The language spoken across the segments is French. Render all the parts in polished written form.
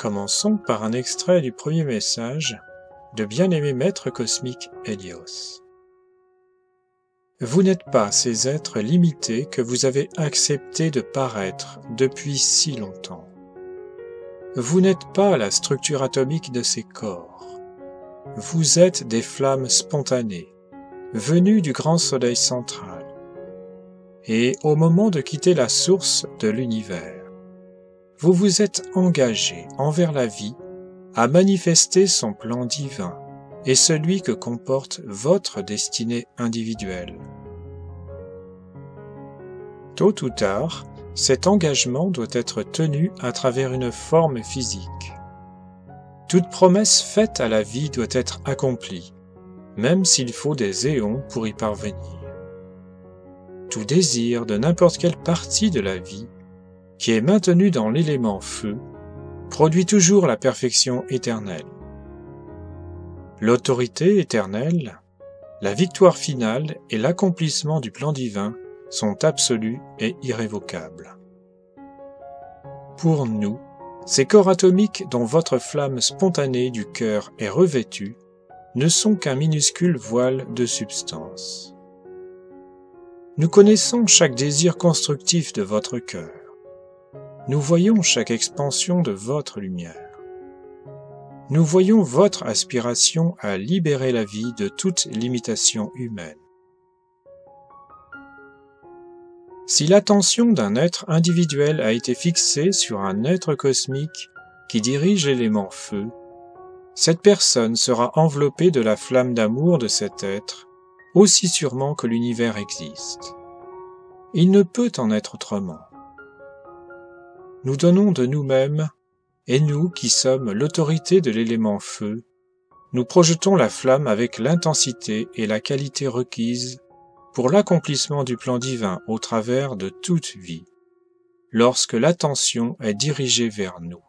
Commençons par un extrait du premier message de bien-aimé maître cosmique Hélios. Vous n'êtes pas ces êtres limités que vous avez accepté de paraître depuis si longtemps. Vous n'êtes pas la structure atomique de ces corps. Vous êtes des flammes spontanées, venues du grand soleil central. Et au moment de quitter la source de l'univers, vous vous êtes engagé envers la vie à manifester son plan divin et celui que comporte votre destinée individuelle. Tôt ou tard, cet engagement doit être tenu à travers une forme physique. Toute promesse faite à la vie doit être accomplie, même s'il faut des éons pour y parvenir. Tout désir de n'importe quelle partie de la vie, qui est maintenu dans l'élément feu, produit toujours la perfection éternelle. L'autorité éternelle, la victoire finale et l'accomplissement du plan divin sont absolus et irrévocables. Pour nous, ces corps atomiques dont votre flamme spontanée du cœur est revêtue ne sont qu'un minuscule voile de substance. Nous connaissons chaque désir constructif de votre cœur. Nous voyons chaque expansion de votre lumière. Nous voyons votre aspiration à libérer la vie de toute limitation humaine. Si l'attention d'un être individuel a été fixée sur un être cosmique qui dirige l'élément feu, cette personne sera enveloppée de la flamme d'amour de cet être, aussi sûrement que l'univers existe. Il ne peut en être autrement. Nous donnons de nous-mêmes, et nous qui sommes l'autorité de l'élément feu, nous projetons la flamme avec l'intensité et la qualité requises pour l'accomplissement du plan divin au travers de toute vie, lorsque l'attention est dirigée vers nous.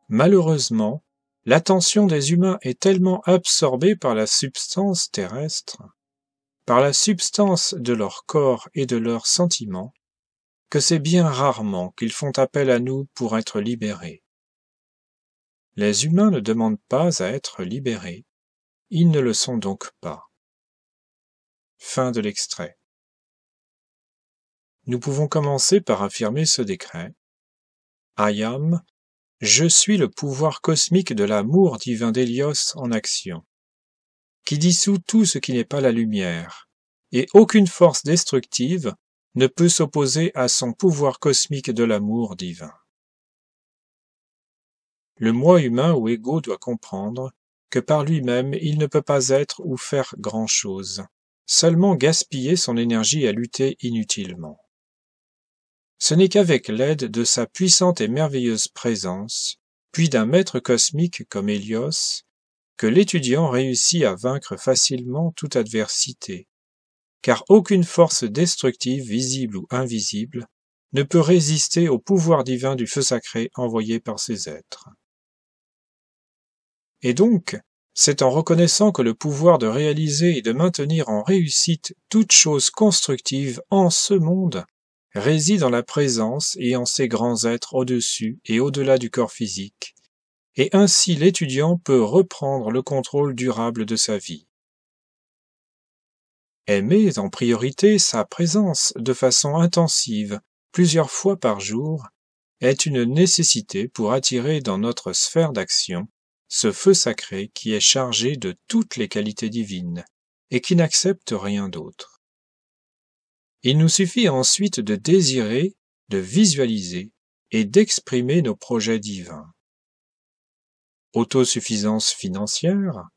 Malheureusement, l'attention des humains est tellement absorbée par la substance terrestre, par la substance de leur corps et de leurs sentiments, que c'est bien rarement qu'ils font appel à nous pour être libérés. Les humains ne demandent pas à être libérés, ils ne le sont donc pas. Fin de l'extrait. Nous pouvons commencer par affirmer ce décret. I am, je suis le pouvoir cosmique de l'amour divin d'Hélios en action, qui dissout tout ce qui n'est pas la lumière, et aucune force destructive ne peut s'opposer à son pouvoir cosmique de l'amour divin. Le moi humain ou ego doit comprendre que par lui-même il ne peut pas être ou faire grand-chose, seulement gaspiller son énergie à lutter inutilement. Ce n'est qu'avec l'aide de sa puissante et merveilleuse présence, puis d'un maître cosmique comme Hélios, que l'étudiant réussit à vaincre facilement toute adversité, car aucune force destructive, visible ou invisible, ne peut résister au pouvoir divin du feu sacré envoyé par ces êtres. Et donc, c'est en reconnaissant que le pouvoir de réaliser et de maintenir en réussite toute chose constructive en ce monde réside en la présence et en ces grands êtres au-dessus et au-delà du corps physique, et ainsi l'étudiant peut reprendre le contrôle durable de sa vie. Aimer en priorité sa présence de façon intensive, plusieurs fois par jour, est une nécessité pour attirer dans notre sphère d'action ce feu sacré qui est chargé de toutes les qualités divines et qui n'accepte rien d'autre. Il nous suffit ensuite de désirer, de visualiser et d'exprimer nos projets divins. Autosuffisance financière,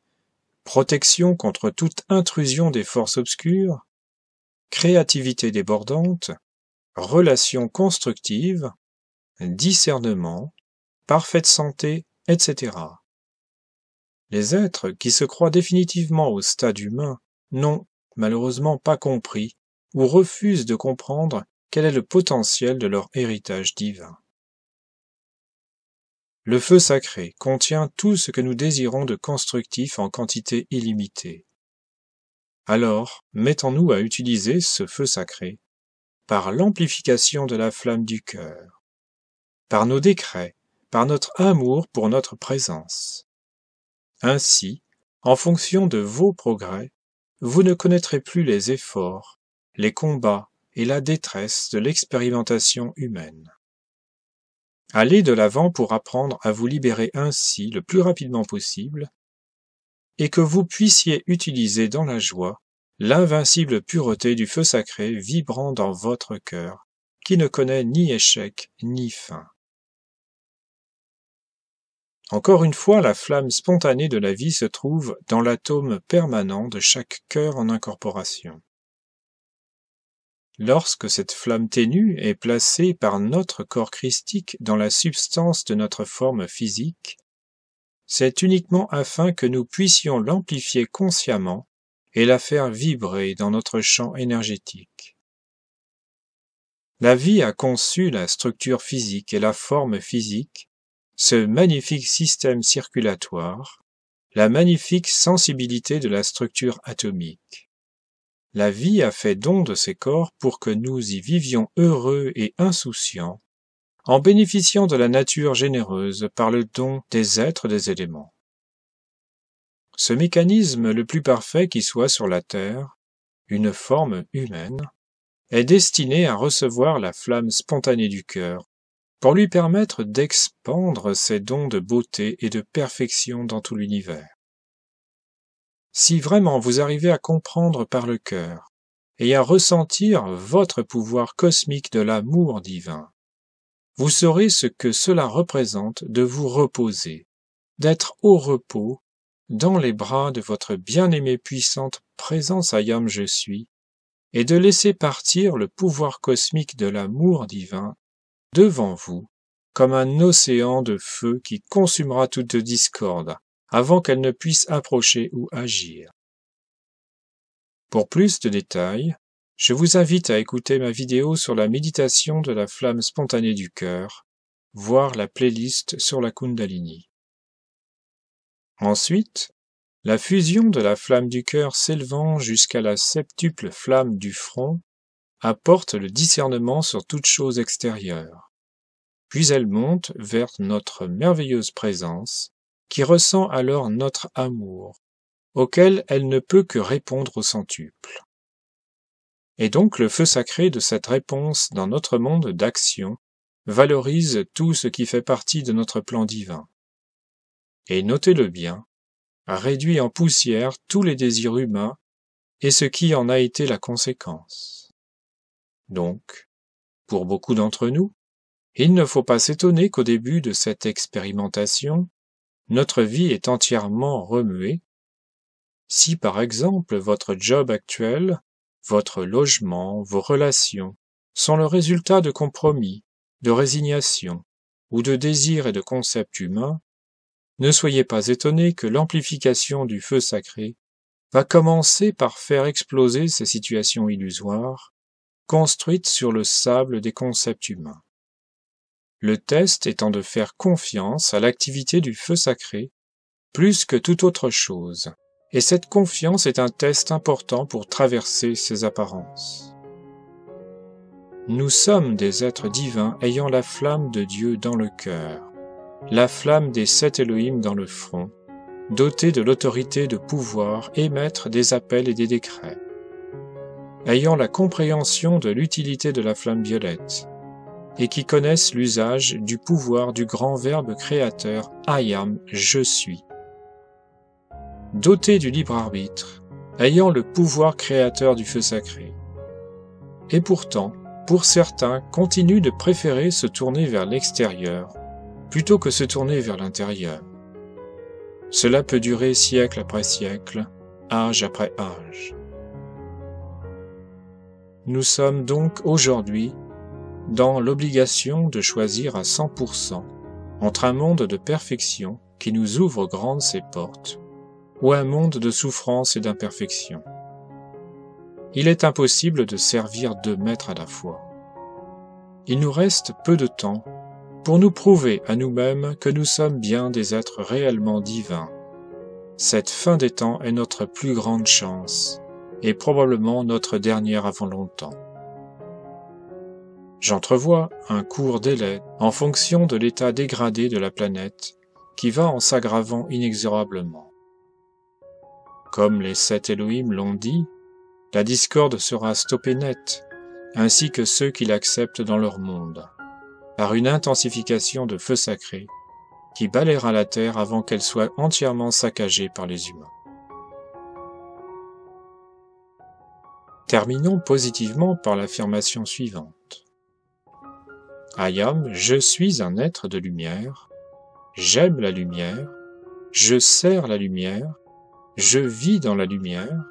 protection contre toute intrusion des forces obscures, créativité débordante, relations constructives, discernement, parfaite santé, etc. Les êtres qui se croient définitivement au stade humain n'ont malheureusement pas compris ou refusent de comprendre quel est le potentiel de leur héritage divin. Le feu sacré contient tout ce que nous désirons de constructif en quantité illimitée. Alors, mettons-nous à utiliser ce feu sacré par l'amplification de la flamme du cœur, par nos décrets, par notre amour pour notre présence. Ainsi, en fonction de vos progrès, vous ne connaîtrez plus les efforts, les combats et la détresse de l'expérimentation humaine. Allez de l'avant pour apprendre à vous libérer ainsi le plus rapidement possible et que vous puissiez utiliser dans la joie l'invincible pureté du feu sacré vibrant dans votre cœur, qui ne connaît ni échec ni fin. Encore une fois, la flamme spontanée de la vie se trouve dans l'atome permanent de chaque cœur en incorporation. Lorsque cette flamme ténue est placée par notre corps christique dans la substance de notre forme physique, c'est uniquement afin que nous puissions l'amplifier consciemment et la faire vibrer dans notre champ énergétique. La vie a conçu la structure physique et la forme physique, ce magnifique système circulatoire, la magnifique sensibilité de la structure atomique. La vie a fait don de ces corps pour que nous y vivions heureux et insouciants, en bénéficiant de la nature généreuse par le don des êtres des éléments. Ce mécanisme le plus parfait qui soit sur la Terre, une forme humaine, est destiné à recevoir la flamme spontanée du cœur, pour lui permettre d'expandre ses dons de beauté et de perfection dans tout l'univers. Si vraiment vous arrivez à comprendre par le cœur et à ressentir votre pouvoir cosmique de l'amour divin, vous saurez ce que cela représente de vous reposer, d'être au repos dans les bras de votre bien-aimée puissante présence Ayam Je suis, et de laisser partir le pouvoir cosmique de l'amour divin devant vous, comme un océan de feu qui consumera toute discorde, avant qu'elle ne puisse approcher ou agir. Pour plus de détails, je vous invite à écouter ma vidéo sur la méditation de la flamme spontanée du cœur, voir la playlist sur la Kundalini. Ensuite, la fusion de la flamme du cœur s'élevant jusqu'à la septuple flamme du front apporte le discernement sur toute chose extérieure. Puis elle monte vers notre merveilleuse présence, qui ressent alors notre amour, auquel elle ne peut que répondre au centuple. Et donc le feu sacré de cette réponse dans notre monde d'action valorise tout ce qui fait partie de notre plan divin. Et notez-le bien, réduit en poussière tous les désirs humains et ce qui en a été la conséquence. Donc, pour beaucoup d'entre nous, il ne faut pas s'étonner qu'au début de cette expérimentation, notre vie est entièrement remuée. Si par exemple votre job actuel, votre logement, vos relations sont le résultat de compromis, de résignation ou de désirs et de concepts humains, ne soyez pas étonnés que l'amplification du feu sacré va commencer par faire exploser ces situations illusoires, construites sur le sable des concepts humains. Le test étant de faire confiance à l'activité du feu sacré plus que toute autre chose, et cette confiance est un test important pour traverser ces apparences. Nous sommes des êtres divins ayant la flamme de Dieu dans le cœur, la flamme des 7 Elohim dans le front, dotés de l'autorité de pouvoir émettre des appels et des décrets, ayant la compréhension de l'utilité de la flamme violette, et qui connaissent l'usage du pouvoir du grand Verbe créateur Ayam Je suis. Dotés du libre arbitre, ayant le pouvoir créateur du feu sacré. Et pourtant, pour certains, continuent de préférer se tourner vers l'extérieur, plutôt que se tourner vers l'intérieur. Cela peut durer siècle après siècle, âge après âge. Nous sommes donc aujourd'hui dans l'obligation de choisir à 100% entre un monde de perfection qui nous ouvre grandes ses portes ou un monde de souffrance et d'imperfection. Il est impossible de servir 2 maîtres à la fois. Il nous reste peu de temps pour nous prouver à nous-mêmes que nous sommes bien des êtres réellement divins. Cette fin des temps est notre plus grande chance et probablement notre dernière avant longtemps. J'entrevois un court délai en fonction de l'état dégradé de la planète qui va en s'aggravant inexorablement. Comme les 7 Elohim l'ont dit, la discorde sera stoppée net, ainsi que ceux qui l'acceptent dans leur monde, par une intensification de feu sacré qui balayera la Terre avant qu'elle soit entièrement saccagée par les humains. Terminons positivement par l'affirmation suivante. I am, je suis un être de lumière, j'aime la lumière, je sers la lumière, je vis dans la lumière,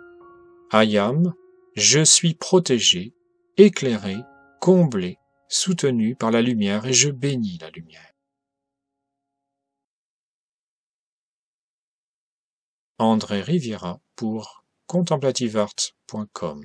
I am, je suis protégé, éclairé, comblé, soutenu par la lumière et je bénis la lumière. André Riviera pour contemplativeart.com